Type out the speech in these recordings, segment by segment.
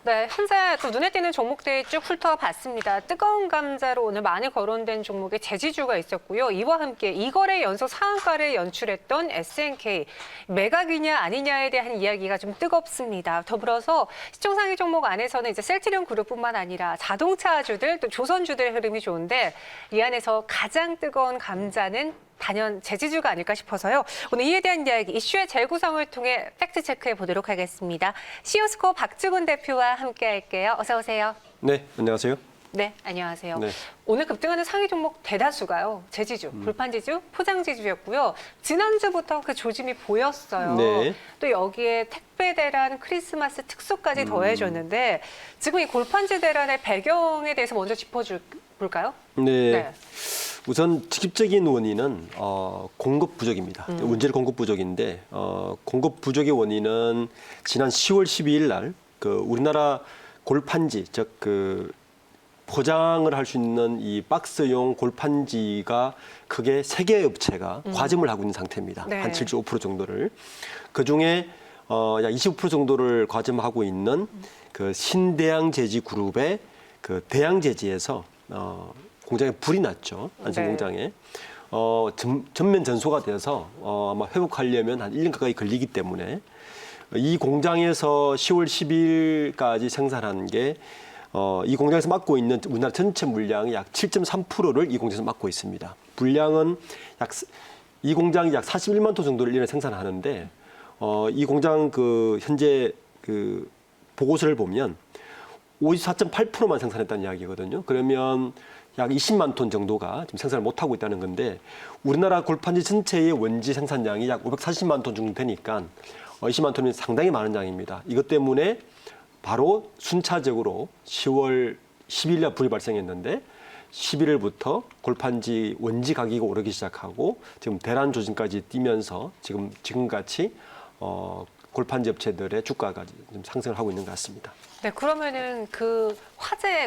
네, 현재 또 눈에 띄는 종목들 쭉 훑어봤습니다. 뜨거운 감자로 오늘 많이 거론된 종목에 제지주가 있었고요. 이와 함께 2거래 연속 상한가를 연출했던 SNK. 매각이냐 아니냐에 대한 이야기가 좀 뜨겁습니다. 더불어서 시총상위 종목 안에서는 이제 셀트리온 그룹뿐만 아니라 자동차주들 또 조선주들의 흐름이 좋은데 이 안에서 가장 뜨거운 감자는 단연 제지주가 아닐까 싶어서요. 오늘 이에 대한 이야기 이슈의 재구성을 통해 팩트 체크해 보도록 하겠습니다. 시오스코 박주근 대표와 함께 할게요. 어서 오세요. 네, 안녕하세요. 네, 안녕하세요. 네. 오늘 급등하는 상위 종목 대다수가요. 제지주, 불판지주, 포장지주였고요. 지난주부터 그 조짐이 보였어요. 네. 또 여기에 택배 대란, 크리스마스 특수까지 더해졌는데 지금 이 골판지 대란의 배경에 대해서 먼저 짚어볼까요? 네. 네. 우선 직접적인 원인은 공급 부족입니다. 원재료 공급 부족인데 공급 부족의 원인은 지난 10월 12일 날 그 우리나라 골판지 즉 그 포장을 할 수 있는 이 박스용 골판지가 크게 3개 업체가 과점을 하고 있는 상태입니다. 네. 한 75% 정도를. 그중에 약 25% 정도를 과점하고 있는 그 신대양제지 그룹의 그 대양제지에서 공장에 불이 났죠. 안성 네. 공장에. 전면 전소가 돼서 아마 회복하려면 한 1년 가까이 걸리기 때문에 이 공장에서 10월 10일까지 생산한 게 이 공장에서 맡고 있는 우리나라 전체 물량의 약 7.3%를 이 공장에서 맡고 있습니다. 분량은 이 공장이 약 41만 톤 정도를 1년에 생산하는데 이 공장 그 현재 그 보고서를 보면 54.8%만 생산했다는 이야기거든요. 그러면 약 20만 톤 정도가 지금 생산을 못하고 있다는 건데 우리나라 골판지 전체의 원지 생산량이 약 540만 톤 정도 되니까 20만 톤이 상당히 많은 양입니다. 이것 때문에 바로 순차적으로 10월 10일 날 불이 발생했는데 11일부터 골판지 원지 가격이 오르기 시작하고 지금 대란 조짐까지 뛰면서 지금같이 골판지 업체들의 주가가 좀 상승을 하고 있는 것 같습니다. 네, 그러면은 그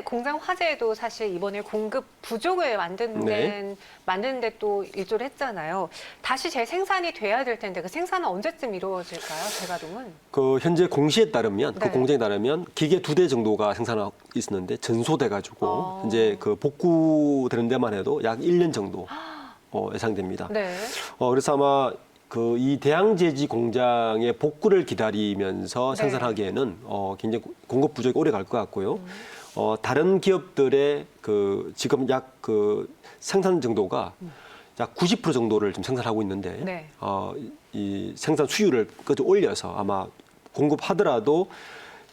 공장 화재도 사실 이번에 공급 부족을 만드는데 또 일조를 했잖아요. 다시 재생산이 돼야 될 텐데 그 생산은 언제쯤 이루어질까요, 제가동은? 그 현재 공시에 따르면 네. 그 공장에 따르면 기계 2대 정도가 생산하고 있었는데 전소돼가지고 이제 그 복구되는 데만 해도 약 1년 정도 예상됩니다. 네. 그래서 아마 그 이 대양제지 공장의 복구를 기다리면서 네. 생산하기에는 굉장히 공급 부족이 오래 갈 것 같고요. 다른 기업들의 그 지금 약 그 생산 정도가 약 90% 정도를 좀 생산하고 있는데 네. 이 생산 수율을 끄지 올려서 아마 공급하더라도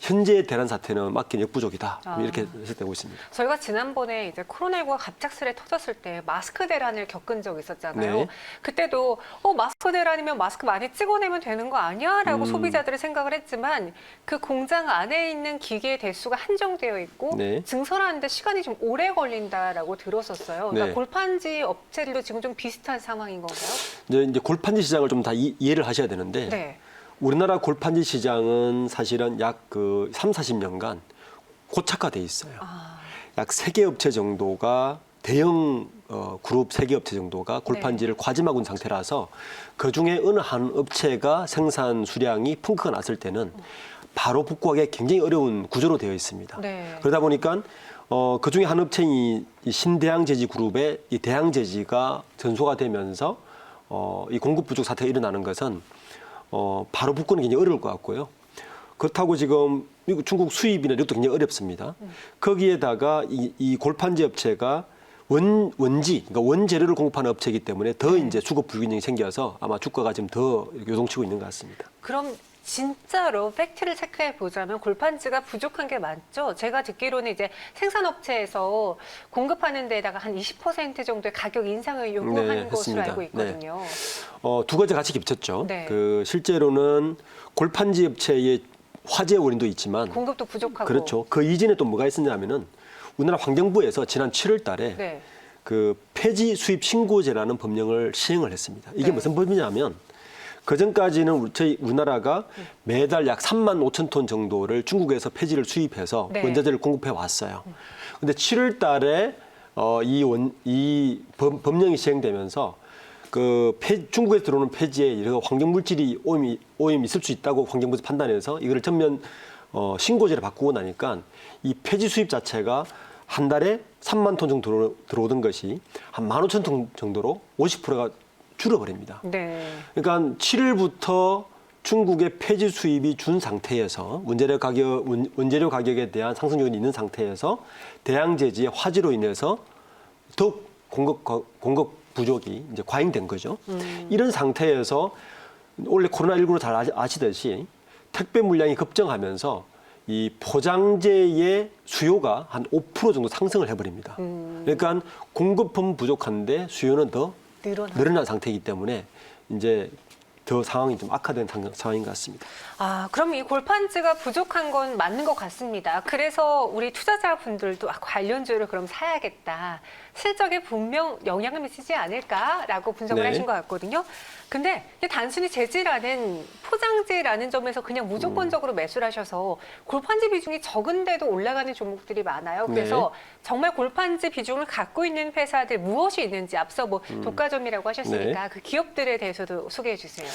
현재 대란 사태는 막긴 역부족이다 이렇게 해석되고 있습니다. 저희가 지난번에 이제 코로나19가 갑작스레 터졌을 때 마스크 대란을 겪은 적이 있었잖아요. 네. 그때도 마스크 대란이면 마스크 많이 찍어내면 되는 거 아니야? 라고 소비자들이 생각을 했지만 그 공장 안에 있는 기계의 대수가 한정되어 있고 네. 증설하는데 시간이 좀 오래 걸린다라고 들었었어요. 그러니까 네. 골판지 업체들도 지금 좀 비슷한 상황인 건가요? 이제 골판지 시장을 좀 다 이해를 하셔야 되는데 네. 우리나라 골판지 시장은 사실은 약 그 3, 40년간 고착화돼 있어요. 약 3개 업체 정도가 대형 그룹 3개 업체 정도가 골판지를 과점하고 있는 상태라서 그중에 어느 한 업체가 생산 수량이 펑크가 났을 때는 바로 복구하기 굉장히 어려운 구조로 되어 있습니다. 네. 그러다 보니까 그중에 한 업체인 이 신대양제지 그룹의 이 대양제지가 전소가 되면서 이 공급 부족 사태가 일어나는 것은 바로 복구는 굉장히 어려울 것 같고요. 그렇다고 지금 미국, 중국 수입이나 이것도 굉장히 어렵습니다. 거기에다가 이 골판지 업체가 원지, 그러니까 원재료를 공급하는 업체이기 때문에 더 이제 수급 불균형이 생겨서 아마 주가가 지금 더 요동치고 있는 것 같습니다. 그럼 진짜로 팩트를 체크해 보자면 골판지가 부족한 게 맞죠? 제가 듣기로는 이제 생산업체에서 공급하는 데다가 한 20% 정도의 가격 인상을 요구하는 것으로 알고 있거든요. 두 가지 같이 겹쳤죠. 네. 그 실제로는 골판지 업체의 화재 원인도 있지만 공급도 부족하고. 그렇죠. 그 이전에 또 뭐가 있었냐면은 우리나라 환경부에서 지난 7월 달에 네. 그 폐지 수입 신고제라는 법령을 시행을 했습니다. 이게 네. 무슨 법이냐면 그전까지는 저희 우리나라가 매달 약 3만 5천 톤 정도를 중국에서 폐지를 수입해서 네. 원자재를 공급해 왔어요. 근데 7월 달에 이 법령이 시행되면서 그 중국에서 들어오는 폐지에 여러 환경 물질이 오염이 있을 수 있다고 환경부에서 판단해서 이거를 전면 신고제를 바꾸고 나니까 이 폐지 수입 자체가 한 달에 3만 톤 정도 들어오던 것이 한 15,000톤 정도로 50%가 줄어버립니다. 네. 그러니까 7일부터 중국의 폐지 수입이 준 상태에서 원재료 가격에 대한 상승 요인이 있는 상태에서 대양 제지의 화재로 인해서 더욱 공급 부족이 이제 과잉된 거죠. 이런 상태에서 원래 코로나19로 잘 아시듯이 택배 물량이 급증하면서 이 포장재의 수요가 한 5% 정도 상승을 해버립니다. 그러니까 공급은 부족한데 수요는 더 늘어난 상태이기 때문에 이제 더 상황이 좀 악화된 상황인 것 같습니다. 아, 그럼 이 골판지가 부족한 건 맞는 것 같습니다. 그래서 우리 투자자분들도 관련주를 그럼 사야겠다. 실적에 분명 영향을 미치지 않을까라고 분석을 네. 하신 것 같거든요. 근데 단순히 재질라는 포장재라는 점에서 그냥 무조건적으로 매수를 하셔서 골판지 비중이 적은데도 올라가는 종목들이 많아요. 그래서 정말 골판지 비중을 갖고 있는 회사들 무엇이 있는지 앞서 뭐 독과점이라고 하셨으니까 그 기업들에 대해서도 소개해 주세요.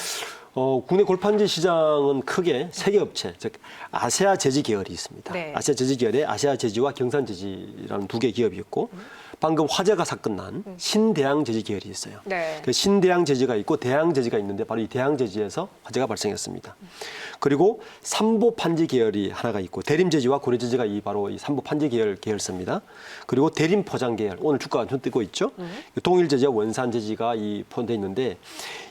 국내 골판지 시장은 크게 세 개 업체, 즉 아세아 제지 계열이 있습니다. 네. 아세아 제지 계열에 아세아 제지와 경산 제지라는 두 개 기업이 있고 방금 화재가 사건난 신대양 제지 계열이 있어요. 네. 그 신대양 제지가 있고 대양 제지가 있는데 바로 이 대양 제지에서 화재가 발생했습니다. 그리고 삼보 판지 계열이 하나가 있고 대림 제지와 고려 제지가 바로 이 삼보 판지 계열사입니다. 그리고 대림 포장 계열 오늘 주가가 좀 뜨고 있죠. 동일 제지와 원산 제지가 포함되어 있는데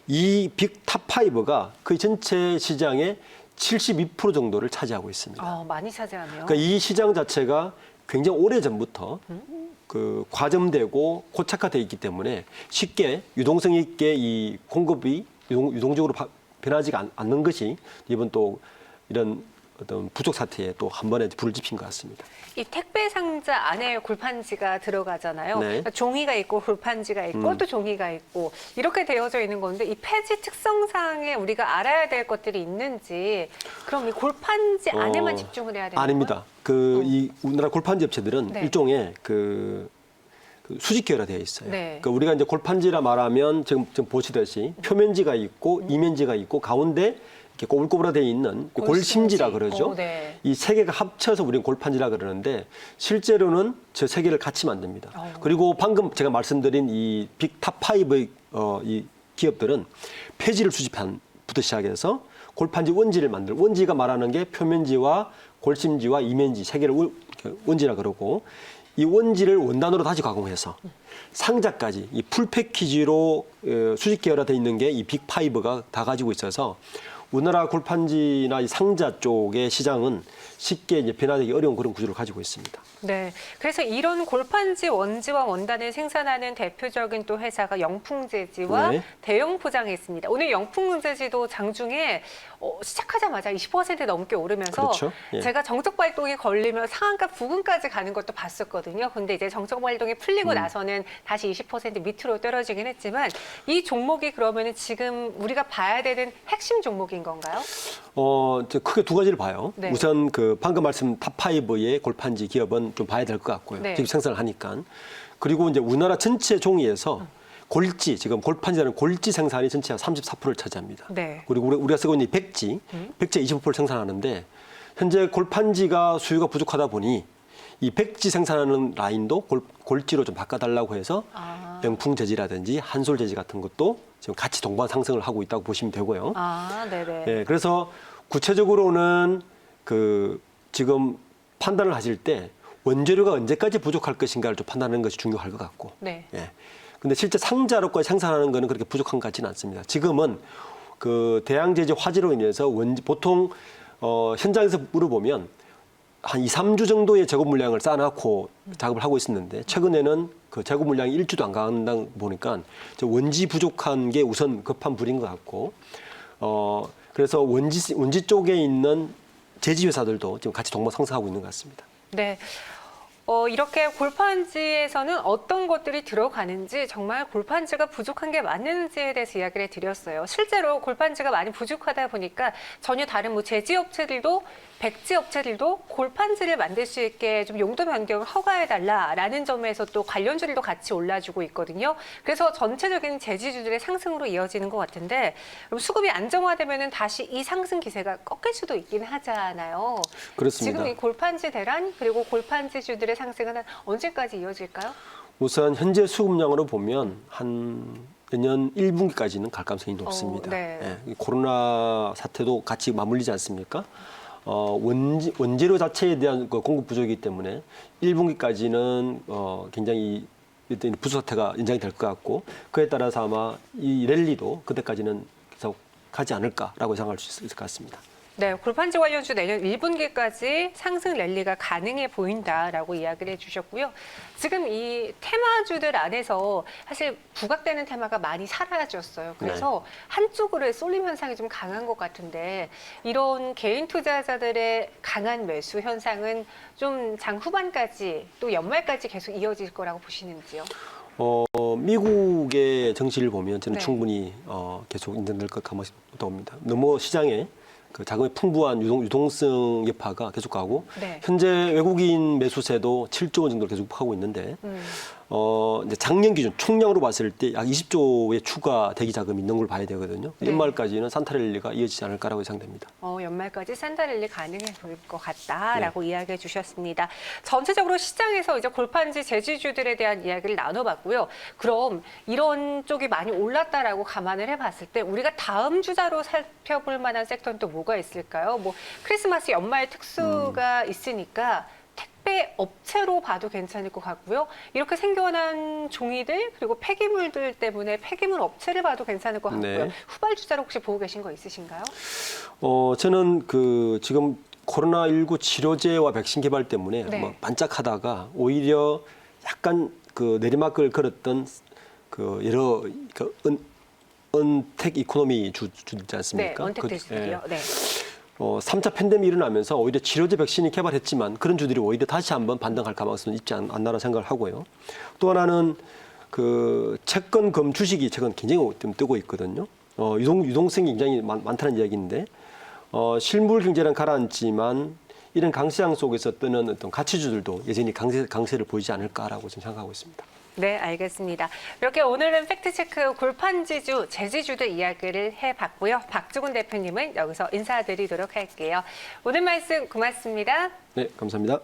이 빅 탑5가 거의 전체 시장의 72% 정도를 차지하고 있습니다. 많이 차지하네요. 그러니까 이 시장 자체가 굉장히 오래 전부터 그 과점되고 고착화되어 있기 때문에 쉽게 유동성 있게 이 공급이 유동적으로 변하지 않는 것이 이번 또 이런 어떤 부족 사태에 또 한 번에 불을 지핀 것 같습니다. 이 택배 상자 안에 골판지가 들어가잖아요. 네. 그러니까 종이가 있고 골판지가 있고 또 종이가 있고 이렇게 되어져 있는 건데 이 폐지 특성상에 우리가 알아야 될 것들이 있는지 그럼 이 골판지 안에만 집중을 해야 되는 아닙니다. 이 우리나라 골판지 업체들은 네. 일종의 그 수직 계열화되어 있어요. 네. 그러니까 우리가 이제 골판지라 말하면 지금 보시듯이 표면지가 있고 이면지가 있고 가운데 이렇게 꼬불꼬불하되어 있는 골심지라 그러죠. 네. 이 세 개가 합쳐서 우리는 골판지라 그러는데 실제로는 저 세 개를 같이 만듭니다. 그리고 방금 제가 말씀드린 이 빅 탑5의 이 기업들은 폐지를 수집부터 시작해서 골판지 원지를 만들 원지가 말하는 게 표면지와 골심지와 이면지 세 개를 원지라 그러고 이 원지를 원단으로 다시 가공해서 상자까지 이 풀 패키지로 수직 계열화되어 있는 게 이 빅5가 다 가지고 있어서 우리나라 골판지나 이 상자 쪽의 시장은 쉽게 이제 변화되기 어려운 그런 구조를 가지고 있습니다. 네. 그래서 이런 골판지 원지와 원단을 생산하는 대표적인 또 회사가 영풍재지와 네. 대영포장이 있습니다. 오늘 영풍재지도 장중에 시작하자마자 20% 넘게 오르면서 그렇죠. 예. 제가 정적 발동이 걸리면 상한가 부근까지 가는 것도 봤었거든요. 근데 이제 정적 발동이 풀리고 나서는 다시 20% 밑으로 떨어지긴 했지만 이 종목이 그러면은 지금 우리가 봐야 되는 핵심 종목인 건가요? 이제 크게 두 가지를 봐요. 네. 우선 그 방금 말씀 탑5의 골판지 기업은 좀 봐야 될 것 같고요. 네. 직접 생산을 하니까. 그리고 이제 우리나라 전체 종이에서 골지, 지금 골판지라는 골지 생산이 전체 한 34%를 차지합니다. 네. 그리고 우리가 쓰고 있는 이 백지 25%를 생산하는데 현재 골판지가 수요가 부족하다 보니 이 백지 생산하는 라인도 골지로 좀 바꿔달라고 해서 영풍재지라든지 한솔재지 같은 것도 지금 같이 동반 상승을 하고 있다고 보시면 되고요. 네네. 네, 그래서 구체적으로는 그 지금 판단을 하실 때 원재료가 언제까지 부족할 것인가를 좀 판단하는 것이 중요할 것 같고. 네. 예. 근데 실제 상자로까지 생산하는 거는 그렇게 부족한 것 같지는 않습니다. 지금은 그 대양제지 화재로 인해서 보통 현장에서 물어보면 한 2, 3주 정도의 재고 물량을 쌓아놓고 작업을 하고 있었는데 최근에는 그 재고 물량이 일주도 안 간다 보니까 원지 부족한 게 우선 급한 불인 것 같고 그래서 원지 쪽에 있는 제지 회사들도 지금 같이 동반 상승하고 있는 것 같습니다. 네. 이렇게 골판지에서는 어떤 것들이 들어가는지 정말 골판지가 부족한 게 맞는지에 대해서 이야기를 드렸어요. 실제로 골판지가 많이 부족하다 보니까 전혀 다른 뭐 제지업체들도 백지 업체들도 골판지를 만들 수 있게 좀 용도 변경을 허가해달라라는 점에서 또 관련주들도 같이 올라주고 있거든요. 그래서 전체적인 제지주들의 상승으로 이어지는 것 같은데 그럼 수급이 안정화되면은 다시 이 상승 기세가 꺾일 수도 있긴 하잖아요. 그렇습니다. 지금 이 골판지 대란 그리고 골판지주들의 상승은 언제까지 이어질까요? 우선 현재 수급량으로 보면 한 내년 1분기까지는 갈 가능성이 높습니다. 네. 예, 이 코로나 사태도 같이 맞물리지 않습니까? 원재료 자체에 대한 그 공급 부족이기 때문에 1분기까지는 굉장히 부수 사태가 연장이 될 것 같고 그에 따라서 아마 이 랠리도 그때까지는 계속 가지 않을까라고 예상할 수 있을 것 같습니다. 네, 골판지 관련주 내년 1분기까지 상승 랠리가 가능해 보인다라고 이야기를 해주셨고요. 지금 이 테마주들 안에서 사실 부각되는 테마가 많이 사라졌어요. 그래서 한쪽으로의 쏠림 현상이 좀 강한 것 같은데 이런 개인 투자자들의 강한 매수 현상은 좀 장 후반까지 또 연말까지 계속 이어질 거라고 보시는지요? 미국의 정치를 보면 저는 네. 충분히 계속 인정될 것 가능성이 있다고 봅니다. 너무 시장에 그 자금의 풍부한 유동성 여파가 계속 가고 네. 현재 외국인 매수세도 7조 원 정도로 계속 하고 있는데 이제 작년 기준 총량으로 봤을 때 약 20조의 추가 대기 자금이 있는 걸 봐야 되거든요. 네. 연말까지는 산타랠리가 이어지지 않을까라고 예상됩니다. 연말까지 산다랠리 가능해 보일 것 같다라고 이야기해 주셨습니다. 전체적으로 시장에서 이제 골판지 제지주들에 대한 이야기를 나눠봤고요. 그럼 이런 쪽이 많이 올랐다라고 감안을 해봤을 때 우리가 다음 주자로 살펴볼 만한 섹터는 또 뭐가 있을까요? 뭐 크리스마스 연말 특수가 있으니까 택배 업체로 봐도 괜찮을 것 같고요. 이렇게 생겨난 종이들 그리고 폐기물들 때문에 폐기물 업체를 봐도 괜찮을 것 같고요. 네. 후발주자로 혹시 보고 계신 거 있으신가요? 저는 그 지금 코로나19 치료제와 백신 개발 때문에 네. 뭐 반짝하다가 오히려 약간 그 내리막을 걸었던 그 여러 그 언택 이코노미 주지 네, 않습니까? 언택트주들이요. 네. 3차 팬데믹이 일어나면서 오히려 치료제 백신이 개발했지만 그런 주들이 오히려 다시 한번 반등할 가능성은 있지 않나라는 생각을 하고요. 또 하나는 그 채권금 주식이 최근 굉장히 좀 뜨고 있거든요. 유동성이 굉장히 많다는 이야기인데 실물 경제는 가라앉지만 이런 강시장 속에서 뜨는 어떤 가치주들도 여전히 강세를 보이지 않을까라고 저는 생각하고 있습니다. 네, 알겠습니다. 이렇게 오늘은 팩트체크 골판지주, 제지주들 이야기를 해봤고요. 박주근 대표님은 여기서 인사드리도록 할게요. 오늘 말씀 고맙습니다. 네, 감사합니다.